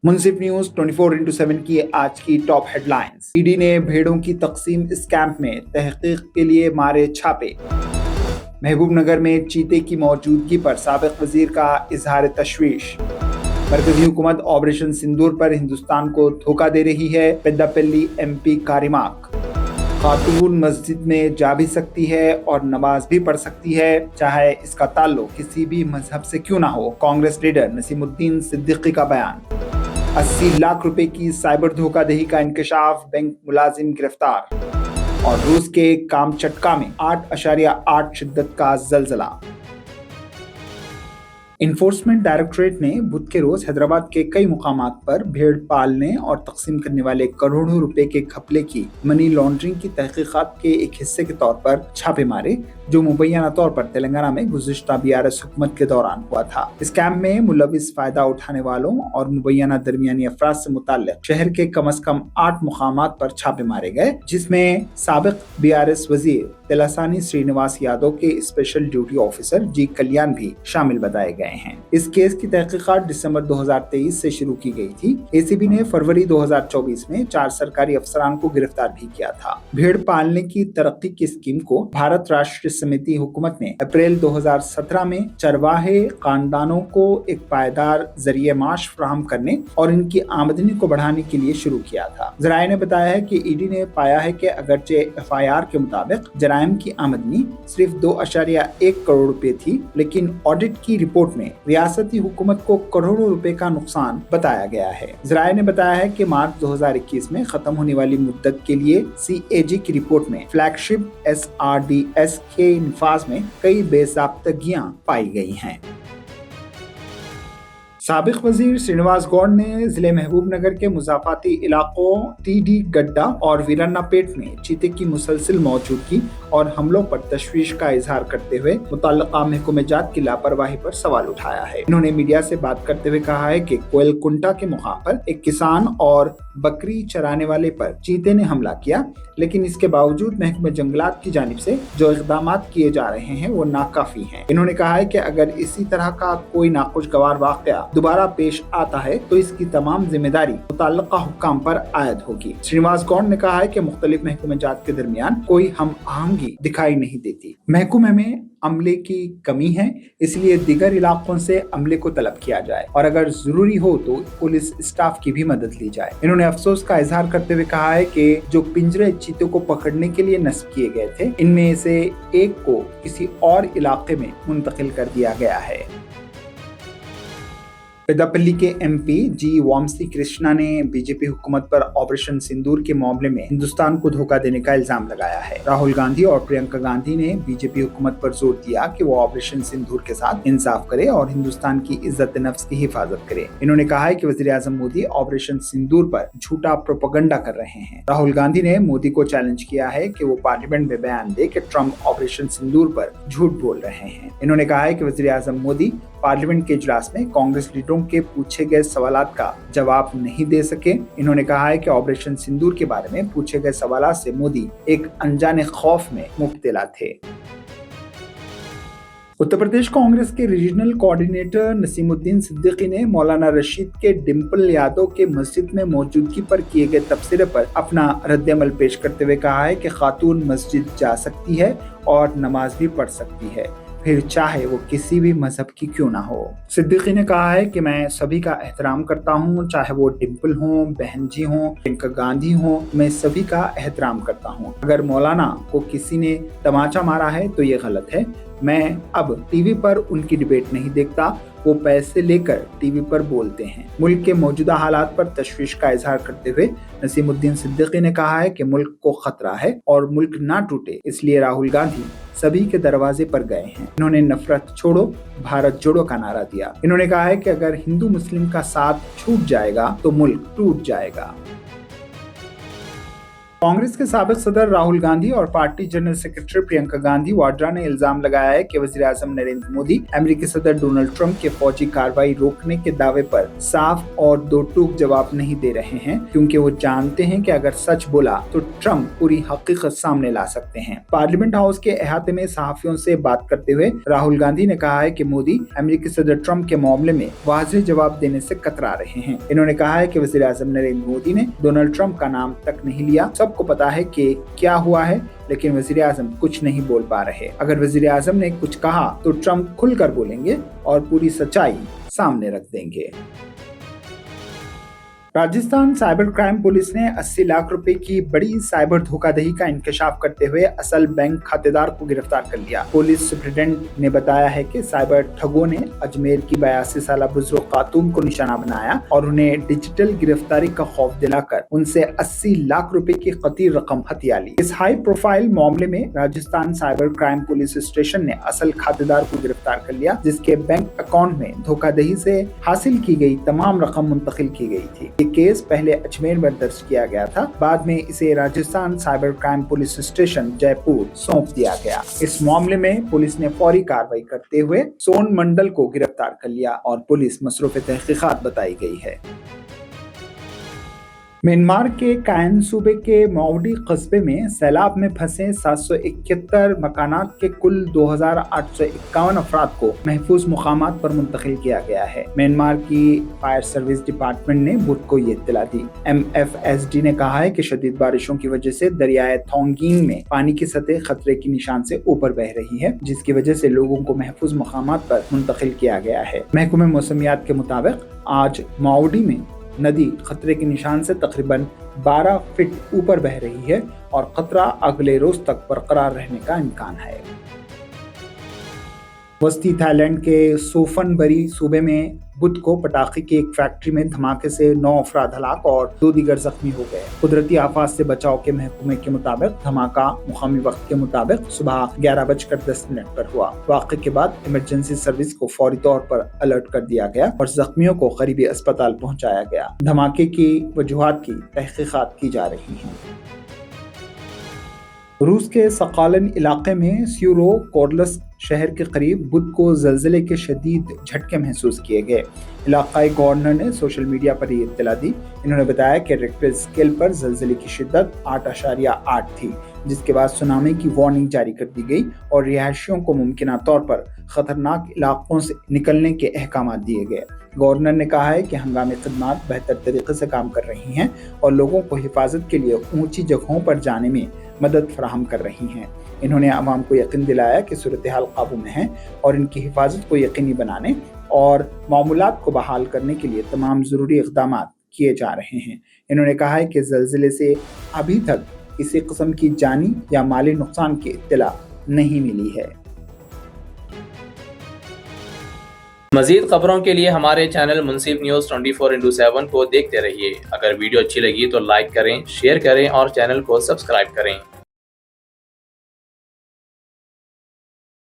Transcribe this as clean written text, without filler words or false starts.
मुंसिफ news 24/7 की आज की टॉप हेडलाइंस। ईडी ने भेड़ों की तकसीम स्कैम में तहकीक के लिए मारे छापे। महबूबनगर में चीते की मौजूदगी पर साबिक वजीर का इजहार तशवीश। मरकजी हुकूमत ऑपरेशन सिंदूर पर हिंदुस्तान को धोखा दे रही है, पेद्दापल्ली MP का रिमार्क। खातून मस्जिद में जा भी सकती है और नमाज भी पढ़ सकती है, चाहे इसका ताल्लुक किसी भी मजहब से क्यों ना हो, कांग्रेस लीडर नसीमुद्दीन सिद्दीकी का बयान। 80 लाख रुपए की साइबर धोखाधड़ी का इंकशाफ, बैंक मुलाजिम गिरफ्तार। और रूस के कामचटका में 8.8 शिद्दत का जलजला। इन्फोर्समेंट डायरेक्टरेट ने बुध के रोज हैदराबाद के कई मुकामात पर भेड़ पालने और तकसीम करने वाले करोड़ों रुपए के घपले की मनी लॉन्ड्रिंग की तहकीकात के एक हिस्से के तौर पर छापे मारे, जो मुबैना तौर पर तेलंगाना में गुज़िश्ता BRS हुकूमत के दौरान हुआ था। स्कैम में मुलविस फायदा उठाने वालों और मुबैना दरमियानी अफराद से मुताल्लिक शहर के कम अज कम 8 मुकामात पर छापे मारे गए, जिसमें साबिक BRS वजीर तेलसानी श्रीनिवास यादव के स्पेशल ड्यूटी ऑफिसर G कल्याण भी शामिल बताए गए हैं। इस केस की तहकीकात दिसंबर 2023 से शुरू की गई थी। ACB ने फरवरी 2024 में 4 सरकारी अफसरान को गिरफ्तार भी किया था। भेड़ पालने की तरक्की की स्कीम को भारत राष्ट्र समिति हुकूमत ने अप्रैल 2017 में चरवाहे खानदानों को एक पायदार जरिए माश फराहम करने और इनकी आमदनी को बढ़ाने के लिए शुरू किया था। जराये ने बताया है कि ईडी ने पाया है कि अगरचे FIR के मुताबिक जराइम की आमदनी सिर्फ 2.1 करोड़ रुपए थी, लेकिन ऑडिट की रिपोर्ट में रियासती हुकूमत को करोड़ों रुपए का नुकसान बताया गया है। जराये ने बताया है कि मार्च 2021 में खत्म होने वाली मुद्दत के लिए CAG की रिपोर्ट में फ्लैगशिप SRDS के निफाज में कई बेज़ाब्तगियां पाई गई हैं। साबिक वजीर श्रीनिवास गौड़ ने जिले महबूबनगर के मुजाफाती इलाकों TD गड्ढा और वीरानापेट में चीते की मुसलसल मौजूदगी और हमलों पर तशवीश का इजहार करते हुए मुतल्लका महकमे जात की लापरवाही पर सवाल उठाया है। इन्होंने मीडिया से बात करते हुए कहा है कि कोयलकुंटा के मुकाम पर एक किसान और बकरी चराने वाले पर चीते ने हमला किया, लेकिन इसके बावजूद महकमे जंगलात की जानिब से जो इक़दामात किए जा रहे हैं वो नाकाफी हैं। इन्होंने कहा है कि अगर इसी तरह का कोई नाखुशगवार वाक़या दोबारा पेश आता है तो इसकी तमाम जिम्मेदारी मुतल्लका हुक्काम पर आयद होगी। श्रीनिवास गौड़ ने कहा है कि मुख्तलिफ महकमे जात के दरमियान कोई हम आहंगी दिखाई नहीं देती। महकमे में अमले की कमी है, इसलिए दीगर इलाकों से अमले को तलब किया जाए और अगर जरूरी हो तो पुलिस स्टाफ की भी मदद ली जाए। इन्होंने अफसोस का इजहार करते हुए कहा है कि जो पिंजरे चीतों को पकड़ने के लिए नस्ब किए गए थे, इनमें से एक को किसी और इलाके में मुंतकिल कर दिया गया है। पेद्दापल्ली के MP G वामसी कृष्णा ने बीजेपी हुकूमत पर ऑपरेशन सिंदूर के मामले में हिंदुस्तान को धोखा देने का इल्जाम लगाया है। राहुल गांधी और प्रियंका गांधी ने बीजेपी हुकूमत पर जोर दिया कि वो ऑपरेशन सिंदूर के साथ इंसाफ करे और हिंदुस्तान की इज्जत नफ्स की हिफाजत करे। इन्होंने कहा है कि वज़ीर आज़म मोदी ऑपरेशन सिंदूर पर झूठा प्रोपेगेंडा कर रहे हैं। राहुल गांधी ने मोदी को चैलेंज किया है कि वो पार्लियामेंट में बयान दे कि ट्रंप ऑपरेशन सिंदूर पर झूठ बोल रहे हैं। इन्होंने कहा है कि वज़ीर आज़म मोदी पार्लियामेंट के इजलास में कांग्रेस लीडरों के पूछे गए सवालात का जवाब नहीं दे सके। इन्होंने कहा है कि ऑपरेशन सिंदूर के बारे में पूछे गए सवालात से मोदी एक अनजाने खौफ में मुब्तला थे। उत्तर प्रदेश कांग्रेस के रीजनल कोऑर्डिनेटर नसीमुद्दीन सिद्दीकी ने मौलाना रशीद के डिम्पल यादव के मस्जिद में मौजूदगी पर किए गए तबसरे पर अपना रद्द-ए-अमल पेश करते हुए कहा है कि खातून मस्जिद जा सकती है और नमाज भी पढ़ सकती है, फिर चाहे वो किसी भी मजहब की क्यों ना हो। सिद्दीकी ने कहा है कि मैं सभी का एहतराम करता हूँ, चाहे वो डिम्पल हो, बहन जी हो, प्रियंका गांधी हो, मैं सभी का एहतराम करता हूँ। अगर मौलाना को किसी ने तमाचा मारा है तो ये गलत है। मैं अब टीवी पर उनकी डिबेट नहीं देखता, वो पैसे लेकर टीवी पर बोलते हैं। मुल्क के मौजूदा हालात पर तशवीश का इजहार करते हुए नसीमुद्दीन सिद्दीकी ने कहा है कि मुल्क को खतरा है और मुल्क ना टूटे, इसलिए राहुल गांधी सभी के दरवाजे पर गए हैं। इन्होंने नफरत छोड़ो भारत जोड़ो का नारा दिया। इन्होंने कहा है कि अगर हिंदू मुस्लिम का साथ छूट जाएगा तो मुल्क टूट जाएगा। कांग्रेस के साबिक सदर राहुल गांधी और party general secretary Priyanka Gandhi Vadra ने इल्जाम लगाया है कि वजीर आजम नरेंद्र मोदी अमेरिकी सदर डोनाल्ड ट्रंप के फौजी कार्रवाई रोकने के दावे पर साफ और दो टूक जवाब नहीं दे रहे हैं, क्योंकि वो जानते हैं कि अगर सच बोला तो ट्रंप पूरी हकीकत सामने ला सकते हैं। पार्लियामेंट हाउस के अहाते में सहाफियों से बात करते हुए राहुल गांधी ने कहा है कि मोदी अमेरिकी सदर ट्रंप के मामले में वाज़ेह जवाब देने से कतरा रहे हैं। इन्होंने कहा है कि वजीर आजम नरेंद्र मोदी ने डोनाल्ड ट्रंप का नाम तक नहीं लिया। सबको पता है कि क्या हुआ है, लेकिन वजीर आजम कुछ नहीं बोल पा रहे। अगर वजीर आजम ने कुछ कहा तो ट्रंप खुलकर बोलेंगे और पूरी सच्चाई सामने रख देंगे। राजस्थान साइबर क्राइम पुलिस ने 80 लाख रुपए की बड़ी साइबर धोखाधड़ी का इंकशाफ करते हुए असल बैंक खातेदार को गिरफ्तार कर लिया। पुलिस सुप्रिंटेंडेंट ने बताया है कि साइबर ठगों ने अजमेर की 82 साल बुजुर्ग खातून को निशाना बनाया और उन्हें डिजिटल गिरफ्तारी का खौफ दिलाकर उनसे 80 लाख रुपए की कती रकम हथिया ली। इस हाई प्रोफाइल मामले में Rajasthan cyber crime police station ने असल खातेदार को गिरफ्तार कर लिया, जिसके बैंक अकाउंट में धोखाधड़ी से हासिल की गई तमाम रकम मुंतकिल की गई थी। केस पहले अजमेर में दर्ज किया गया था, बाद में इसे Rajasthan cyber crime police station Jaipur सौंप दिया गया। इस मामले में पुलिस ने फौरी कार्रवाई करते हुए सोन मंडल को गिरफ्तार कर लिया और पुलिस मसरूफ तहकीकात बताई गई है। म्यांमार के कायन सूबे के माओडी कस्बे में सैलाब में फंसे 771 मकानात के कुल 2851 अफराद को महफूज मुकामात पर मुंतकिल किया गया है। म्यांमार की फायर सर्विस डिपार्टमेंट ने बुध को ये इत्तला दी। MFSD ने कहा है कि शदीद बारिशों की वजह से दरियाए थोंगिंग में पानी की सतह खतरे के निशान से ऊपर बह रही है, जिसकी वजह से लोगों को महफूज मुकामात पर मुंतकिल किया गया है। महकमे मौसमियात के मुताबिक आज माओडी में नदी खतरे के निशान से तकरीबन 12 फीट ऊपर बह रही है और खतरा अगले रोज तक बरकरार रहने का इम्कान है। वस्ती थाईलैंड के सोफनबरी सूबे में बुध को पटाखे की एक फैक्ट्री में धमाके से 9 अफराद हलाक और 2 दीगर जख्मी हो गए। कुदरती आफात से बचाव के महकमे के मुताबिक धमाका मुकामी वक्त के मुताबिक सुबह 11:10 पर हुआ। वाक़े के बाद इमरजेंसी सर्विस को फौरी तौर पर अलर्ट कर दिया गया और जख्मियों को करीबी अस्पताल पहुंचाया गया। धमाके की वजूहात की तहकीकात की जा रही हैं। रूस के सकालन इलाके में स्यूरो कोर्लस शहर के करीब बुध को जल्जले के शदीद झटके महसूस किए गए। इलाकाई गवर्नर ने सोशल मीडिया पर ये इत्तला दी। इन्होंने बताया कि रिक्टर स्केल पर जल्जले की शिद्दत 8.8 थी, जिसके बाद सुनामी की वार्निंग जारी कर दी गई और रिहायशियों को मुमकिना तौर पर खतरनाक इलाकों से निकलने के अहकाम दिए गए। गवर्नर ने कहा है कि हंगामी खदमात बेहतर तरीके से काम कर रही हैं और लोगों को हिफाजत के लिए ऊंची जगहों पर जाने में मदद फराहम कर रही हैं। इन्होंने आवाम को यकीन दिलाया कि सूरत हाल काबू में है और इनकी हिफाजत को यकीनी बनाने और मामूलात को बहाल करने के लिए तमाम ज़रूरी इक़दाम किए जा रहे हैं। इन्होंने कहा है कि ज़ल्ज़ले से अभी तक किसी किस्म की जानी या माली नुकसान की इत्तला नहीं मिली है। मज़ीद खबरों के लिए हमारे चैनल मुंसिफ न्यूज़ 24x7 को देखते रहिए। अगर वीडियो अच्छी लगी तो लाइक करें, शेयर करें और चैनल को सब्सक्राइब करें।